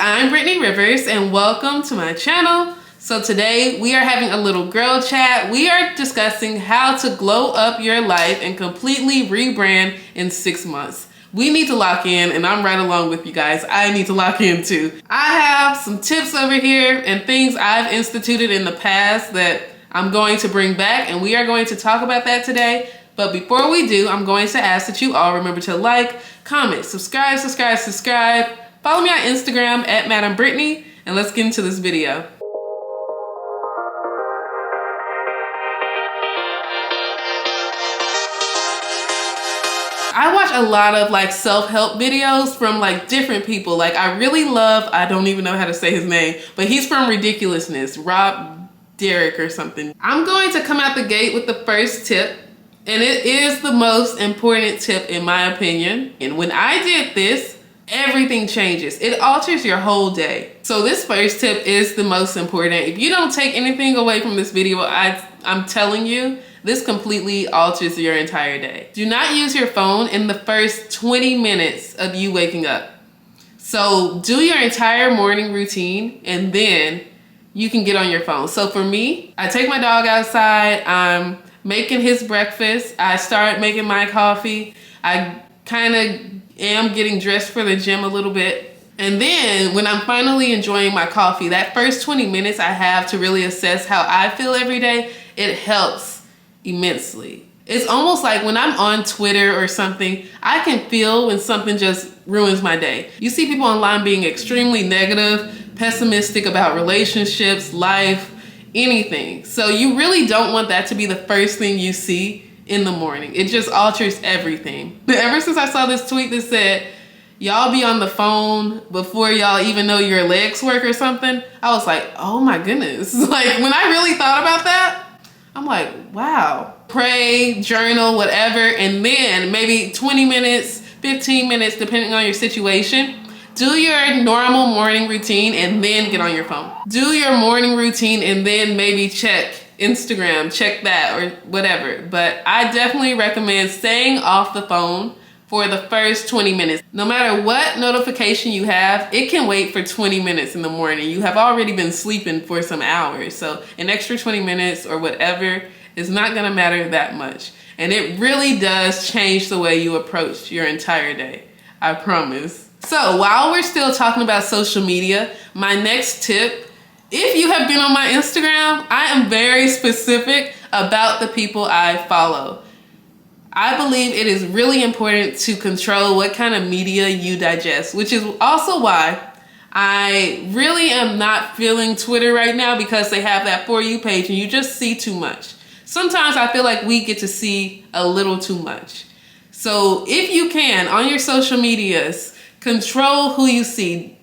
I'm Brittany Rivers and welcome to my channel. So today we are having a little girl chat. We are discussing how to glow up your life and completely rebrand in 6 months. We need to lock in, and I'm right along with you guys. I need to lock in too. I have some tips over here and things I've instituted in the past that I'm going to bring back, and we are going to talk about that today. But before we do, I'm going to ask that you all remember to like, comment, subscribe. Follow me on Instagram at Madam Brittany, and let's get into this video. I watch a lot of like self-help videos from like different people. Like I really love, I don't even know how to say his name, but he's from Ridiculousness, Rob Derrick or something. I'm going to come out the gate with the first tip, and it is the most important tip in my opinion. And when I did this, everything changes. It alters your whole day. So this first tip is the most important. If you don't take anything away from this video, I'm telling you, this completely alters your entire day. Do not use your phone in the first 20 minutes of you waking up. So do your entire morning routine and then you can get on your phone. So for me, I take my dog outside, I'm making his breakfast, I start making my coffee, I kind of am getting dressed for the gym a little bit. And then when I'm finally enjoying my coffee, that first 20 minutes I have to really assess how I feel every day, it helps immensely. It's almost like when I'm on Twitter or something, I can feel when something just ruins my day. You see people online being extremely negative, pessimistic about relationships, life, anything. So you really don't want that to be the first thing you see in the morning. It just alters everything. But ever since I saw this tweet that said, y'all be on the phone before y'all even know your legs work or something, I was like, oh my goodness. Like when I really thought about that, I'm like, wow. Pray, journal, whatever, and then maybe 20 minutes, 15 minutes, depending on your situation, do your normal morning routine and then get on your phone. Do your morning routine and then maybe check Instagram, check that or whatever. But I definitely recommend staying off the phone for the first 20 minutes. No matter what notification you have, it can wait for 20 minutes in the morning. You have already been sleeping for some hours. So an extra 20 minutes or whatever is not gonna matter that much. And it really does change the way you approach your entire day. I promise. So while we're still talking about social media, my next tip, if you have been on my Instagram, I am very specific about the people I follow. I believe it is really important to control what kind of media you digest, which is also why I really am not feeling Twitter right now, because they have that For You page and you just see too much. Sometimes I feel like we get to see a little too much. So if you can, on your social medias, control who you see.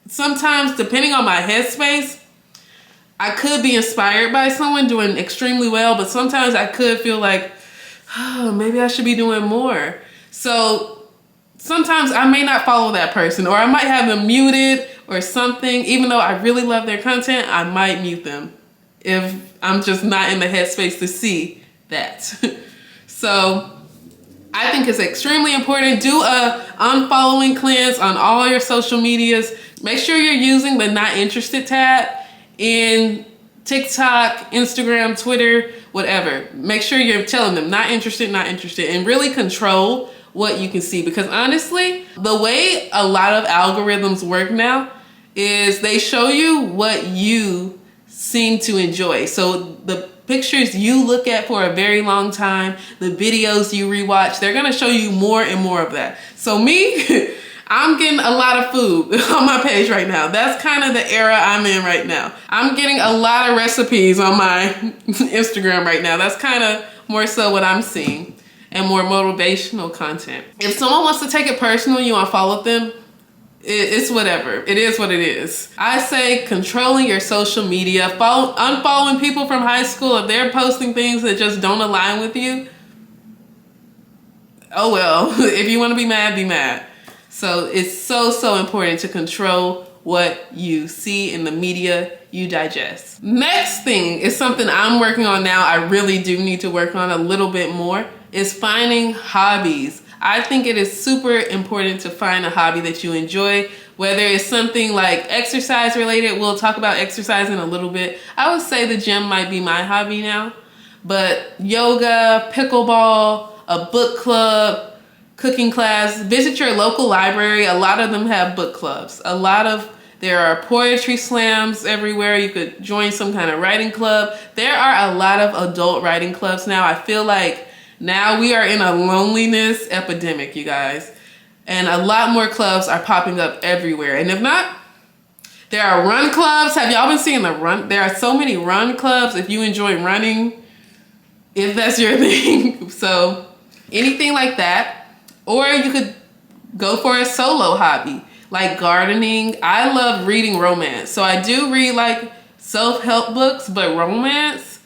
Sometimes, depending on my headspace, I could be inspired by someone doing extremely well, but sometimes I could feel like, oh, maybe I should be doing more. So sometimes I may not follow that person, or I might have them muted or something. Even though I really love their content, I might mute them if I'm just not in the headspace to see that. So I think it's extremely important. Do a unfollowing cleanse on all your social medias. Make sure you're using the not interested tab in TikTok, Instagram, Twitter, whatever. Make sure you're telling them not interested, and really control what you can see. Because honestly, the way a lot of algorithms work now is they show you what you seem to enjoy. So the pictures you look at for a very long time, the videos you rewatch, they're gonna show you more and more of that. So me, I'm getting a lot of food on my page right now. That's kind of the era I'm in right now. I'm getting a lot of recipes on my Instagram right now. That's kind of more so what I'm seeing, and more motivational content. If someone wants to take it personal, you unfollow them, it's whatever. It is what it is. I say controlling your social media, unfollowing people from high school if they're posting things that just don't align with you. Oh well, if you want to be mad, be mad. So it's so important to control what you see in the media you digest. Next thing is something I'm working on now. I really do need to work on a little bit more, is finding hobbies. I think it is super important to find a hobby that you enjoy, whether it's something like exercise related. We'll talk about exercise in a little bit. I would say the gym might be my hobby now, but yoga, pickleball, a book club, cooking class, visit your local library. A lot of them have book clubs. There are poetry slams everywhere. You could join some kind of writing club. There are a lot of adult writing clubs now. I feel like now we are in a loneliness epidemic, you guys. And a lot more clubs are popping up everywhere. And if not, there are run clubs. Have y'all been seeing the run? There are so many run clubs if you enjoy running, if that's your thing. So anything like that. Or you could go for a solo hobby, like gardening. I love reading romance. So I do read like self-help books, but romance.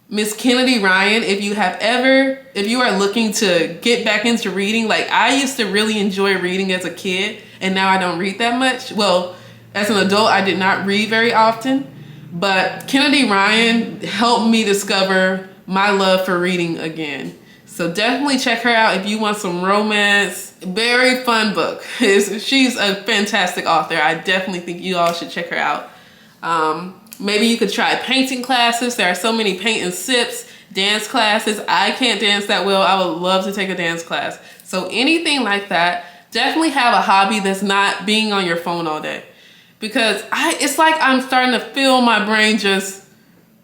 Miss Kennedy Ryan, if you are looking to get back into reading, like I used to really enjoy reading as a kid, and now I don't read that much. Well, as an adult, I did not read very often, but Kennedy Ryan helped me discover my love for reading again. So definitely check her out if you want some romance. Very fun book. She's a fantastic author. I definitely think you all should check her out. Maybe you could try painting classes. There are so many paint and sips, dance classes. I can't dance that well. I would love to take a dance class. So anything like that, definitely have a hobby that's not being on your phone all day. Because it's like I'm starting to feel my brain just,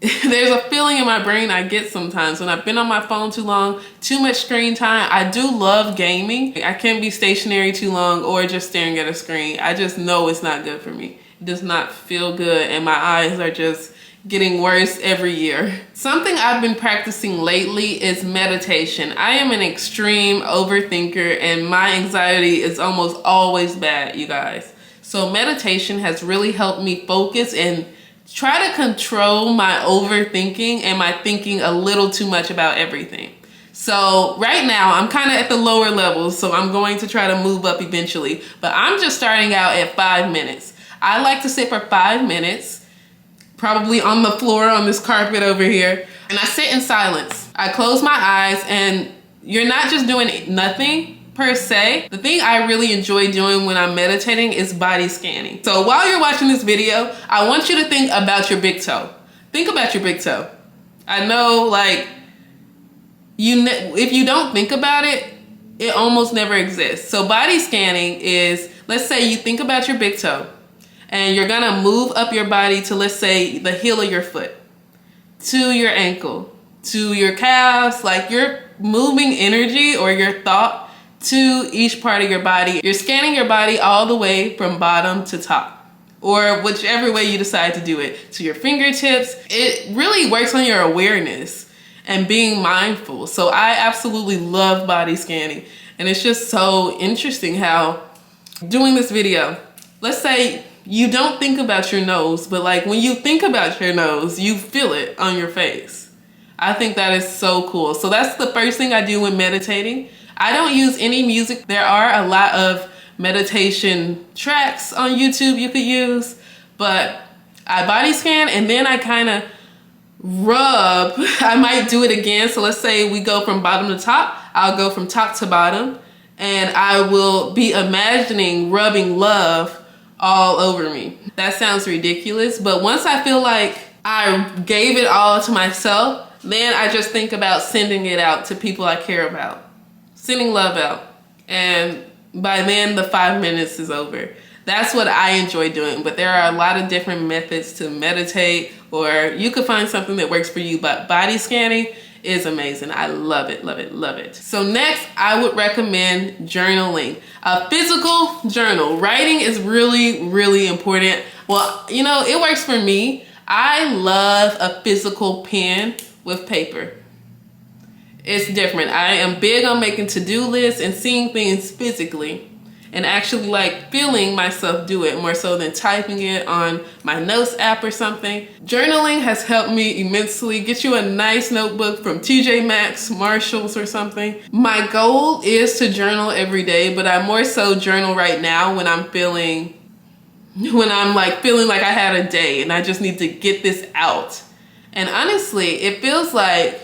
there's a feeling in my brain I get sometimes when I've been on my phone too long, too much screen time. I do love gaming. I can't be stationary too long or just staring at a screen. I just know it's not good for me. It does not feel good, and my eyes are just getting worse every year. Something I've been practicing lately is meditation. I am an extreme overthinker, and my anxiety is almost always bad, you guys. So meditation has really helped me focus and try to control my overthinking and my thinking a little too much about everything. So right now I'm kind of at the lower levels, so I'm going to try to move up eventually, but I'm just starting out at 5 minutes. I like to sit for 5 minutes, probably on the floor on this carpet over here, and I sit in silence. I close my eyes, and you're not just doing nothing per se. The thing I really enjoy doing when I'm meditating is body scanning. So while you're watching this video, I want you to think about your big toe. Think about your big toe. I know, like, if you don't think about it, it almost never exists. So body scanning is, let's say you think about your big toe, and you're gonna move up your body to, let's say, the heel of your foot, to your ankle, to your calves. Like, you're moving energy or your thought to each part of your body. You're scanning your body all the way from bottom to top, or whichever way you decide to do it, to your fingertips. It really works on your awareness and being mindful. So I absolutely love body scanning. And it's just so interesting how doing this video, let's say you don't think about your nose, but like when you think about your nose, you feel it on your face. I think that is so cool. So that's the first thing I do when meditating. I don't use any music. There are a lot of meditation tracks on YouTube you could use, but I body scan and then I kind of rub. I might do it again. So let's say we go from bottom to top. I'll go from top to bottom, and I will be imagining rubbing love all over me. That sounds ridiculous, but once I feel like I gave it all to myself, then I just think about sending it out to people I care about. Sending love out. And by then the 5 minutes is over. That's what I enjoy doing, but there are a lot of different methods to meditate, or you could find something that works for you, but body scanning is amazing. I love it, love it, love it. So next, I would recommend journaling. A physical journal. Writing is really, really important. Well, you know, it works for me. I love a physical pen with paper. It's different. I am big on making to-do lists and seeing things physically and actually like feeling myself do it more so than typing it on my notes app or something. Journaling has helped me immensely. Get you a nice notebook from TJ Maxx, Marshalls or something. My goal is to journal every day, but I more so journal right now when I'm feeling like I had a day and I just need to get this out. And honestly, it feels like,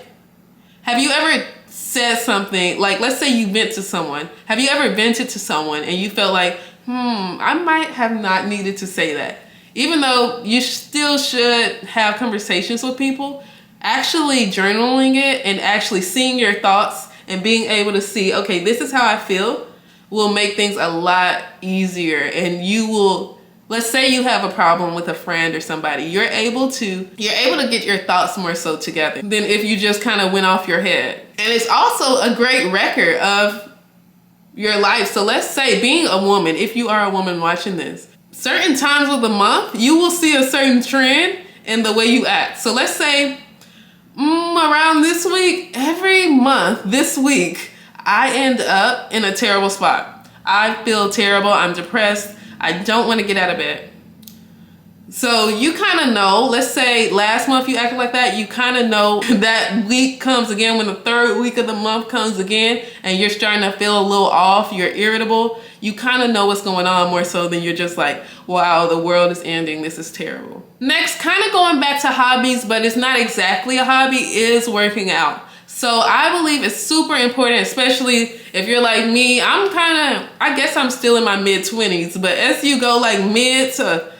have you ever said something, like let's say you vent to someone. Have you ever vented to someone and you felt like, I might have not needed to say that? Even though you still should have conversations with people, actually journaling it and actually seeing your thoughts and being able to see, okay, this is how I feel, will make things a lot easier. And you will, let's say you have a problem with a friend or somebody, you're able to get your thoughts more so together than if you just kind of went off your head. And it's also a great record of your life. So let's say, being a woman, if you are a woman watching this, certain times of the month, you will see a certain trend in the way you act. So let's say around this week, every month this week, I end up in a terrible spot. I feel terrible. I'm depressed. I don't want to get out of bed. So you kind of know, let's say last month you acted like that, you kind of know that week comes again, when the third week of the month comes again and you're starting to feel a little off, you're irritable, you kind of know what's going on more so than you're just like, wow, the world is ending, this is terrible. Next, kind of going back to hobbies, but it's not exactly a hobby, is working out. So I believe it's super important, especially if you're like me. I guess I'm still in my mid-20s, but as you go like mid to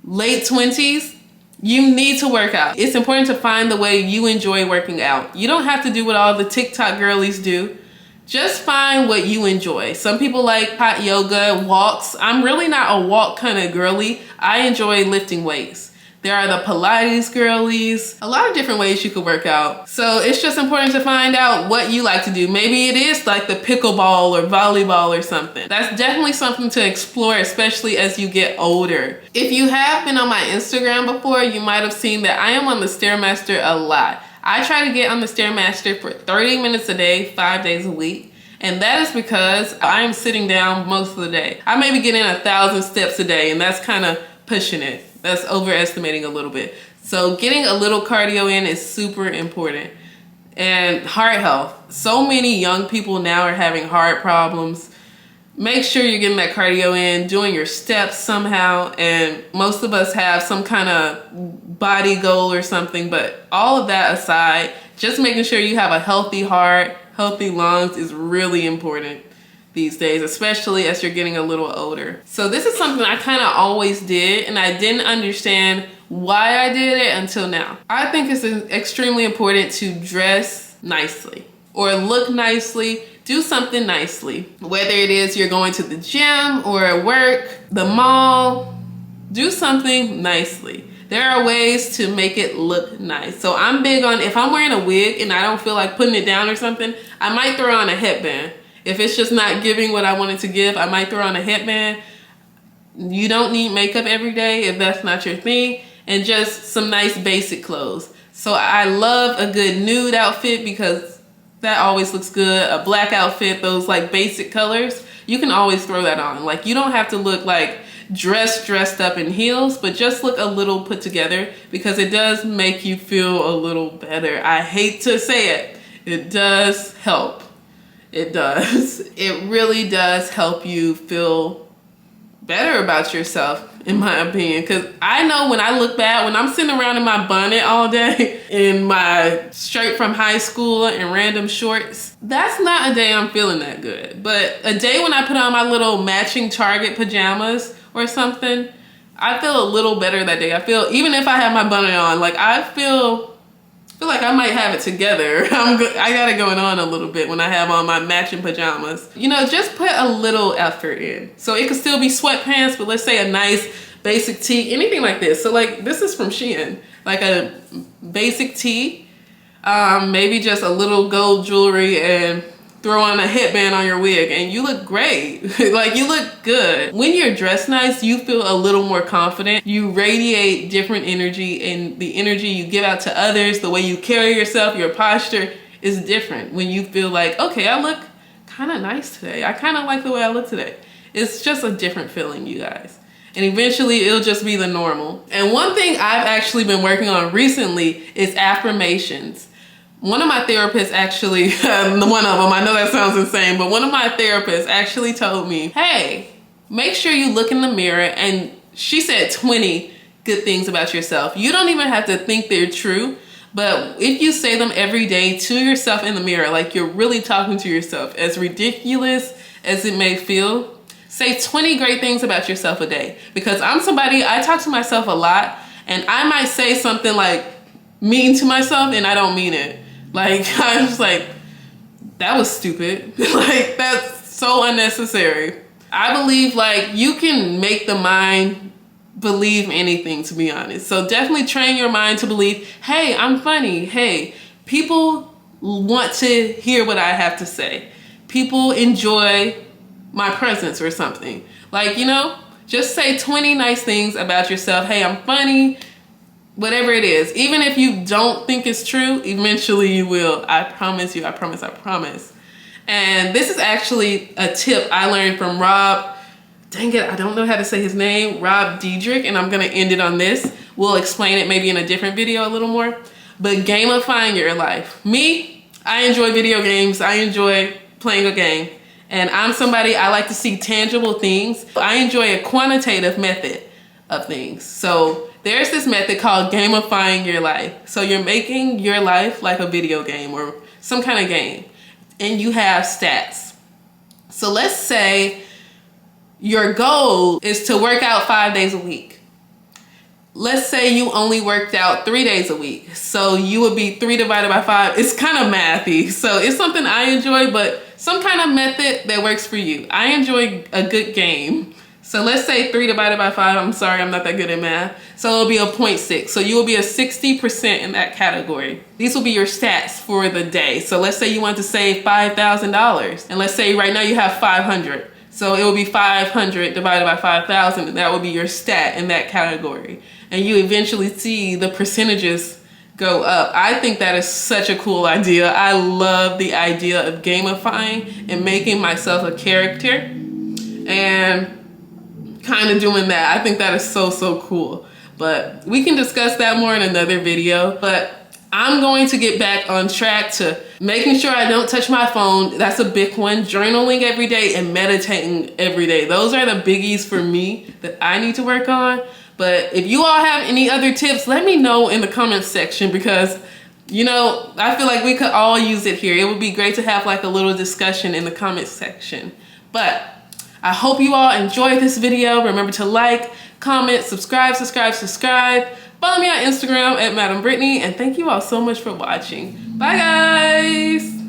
late 20s, you need to work out. It's important to find the way you enjoy working out. You don't have to do what all the TikTok girlies do. Just find what you enjoy. Some people like hot yoga, walks. I'm really not a walk kind of girly. I enjoy lifting weights. There are the Pilates girlies, a lot of different ways you could work out. So it's just important to find out what you like to do. Maybe it is like the pickleball or volleyball or something. That's definitely something to explore, especially as you get older. If you have been on my Instagram before, you might have seen that I am on the Stairmaster a lot. I try to get on the Stairmaster for 30 minutes a day, 5 days a week. And that is because I am sitting down most of the day. I may be getting 1,000 steps a day, and that's kind of pushing it. That's overestimating a little bit. So getting a little cardio in is super important. And heart health. So many young people now are having heart problems. Make sure you're getting that cardio in, doing your steps somehow. And most of us have some kind of body goal or something, but all of that aside, just making sure you have a healthy heart, healthy lungs is really important these days, especially as you're getting a little older. So this is something I kind of always did, and I didn't understand why I did it until now. I think it's extremely important to dress nicely or look nicely, do something nicely. Whether it is you're going to the gym or at work, the mall, do something nicely. There are ways to make it look nice. So I'm big on, if I'm wearing a wig and I don't feel like putting it down or something, I might throw on a headband. If it's just not giving what I wanted to give, I might throw on a headband. You don't need makeup every day if that's not your thing, and just some nice basic clothes. So I love a good nude outfit because that always looks good. A black outfit, those like basic colors, you can always throw that on. Like, you don't have to look like dressed up in heels, but just look a little put together because it does make you feel a little better. I hate to say it, it does help. It does. It really does help you feel better about yourself, in my opinion. Because I know when I look back, when I'm sitting around in my bonnet all day, in my straight from high school and random shorts, that's not a day I'm feeling that good. But a day when I put on my little matching Target pajamas or something, I feel a little better that day. I feel, even if I have my bonnet on, like I feel like I might have it together. I got it going on a little bit when I have on my matching pajamas. You know, just put a little effort in. So it could still be sweatpants, but let's say a nice basic tee, anything like this. So like, this is from Shein, like a basic tee, maybe just a little gold jewelry, and throw on a headband on your wig, and you look great. Like, you look good. When you're dressed nice, you feel a little more confident. You radiate different energy, and the energy you give out to others, the way you carry yourself, your posture is different when you feel like, okay, I look kind of nice today. I kind of like the way I look today. It's just a different feeling, you guys. And eventually it'll just be the normal. And one thing I've actually been working on recently is affirmations. One of my therapists actually, one of them, I know that sounds insane, but one of my therapists actually told me, hey, make sure you look in the mirror, and she said 20 good things about yourself. You don't even have to think they're true, But if you say them every day to yourself in the mirror, like you're really talking to yourself, as ridiculous as it may feel, say 20 great things about yourself a day. Because I'm somebody, I talk to myself a lot, and I might say something like mean to myself and I don't mean it. Like, I'm just like, that was stupid. Like, that's so unnecessary. I believe like you can make the mind believe anything, to be honest. So definitely train your mind to believe, hey, I'm funny. Hey, people want to hear what I have to say. People enjoy my presence or something. Like, you know, just say 20 nice things about yourself. Hey, I'm funny. Whatever it is. Even if you don't think it's true, eventually you will. I promise you. I promise. I promise. And this is actually a tip I learned from Rob. Dang it, I don't know how to say his name. Rob Diedrich, and I'm gonna end it on this. We'll explain it maybe in a different video a little more. But gamifying your life. Me, I enjoy video games. I enjoy playing a game. And I'm somebody, I like to see tangible things. I enjoy a quantitative method of things. So there's this method called gamifying your life. So you're making your life like a video game or some kind of game. And you have stats. So let's say your goal is to work out 5 days a week. Let's say you only worked out 3 days a week. So you would be 3 divided by 5. It's kind of mathy. So it's something I enjoy, but some kind of method that works for you. I enjoy a good game. So let's say 3 divided by 5. I'm sorry, I'm not that good at math. So it'll be a 0.6. So you will be a 60% in that category. These will be your stats for the day. So let's say you want to save $5,000. And let's say right now you have 500. So it will be 500 divided by 5,000. And that will be your stat in that category. And you eventually see the percentages go up. I think that is such a cool idea. I love the idea of gamifying and making myself a character and kind of doing that. I think that is so, so cool. But we can discuss that more in another video. But I'm going to get back on track to making sure I don't touch my phone. That's a big one. Journaling every day and meditating every day. Those are the biggies for me that I need to work on. But if you all have any other tips, let me know in the comments section because, you know, I feel like we could all use it here. It would be great to have like a little discussion in the comments section. But I hope you all enjoyed this video. Remember to like, comment, subscribe. Follow me on Instagram at Madam Brittany, and thank you all so much for watching. Bye guys!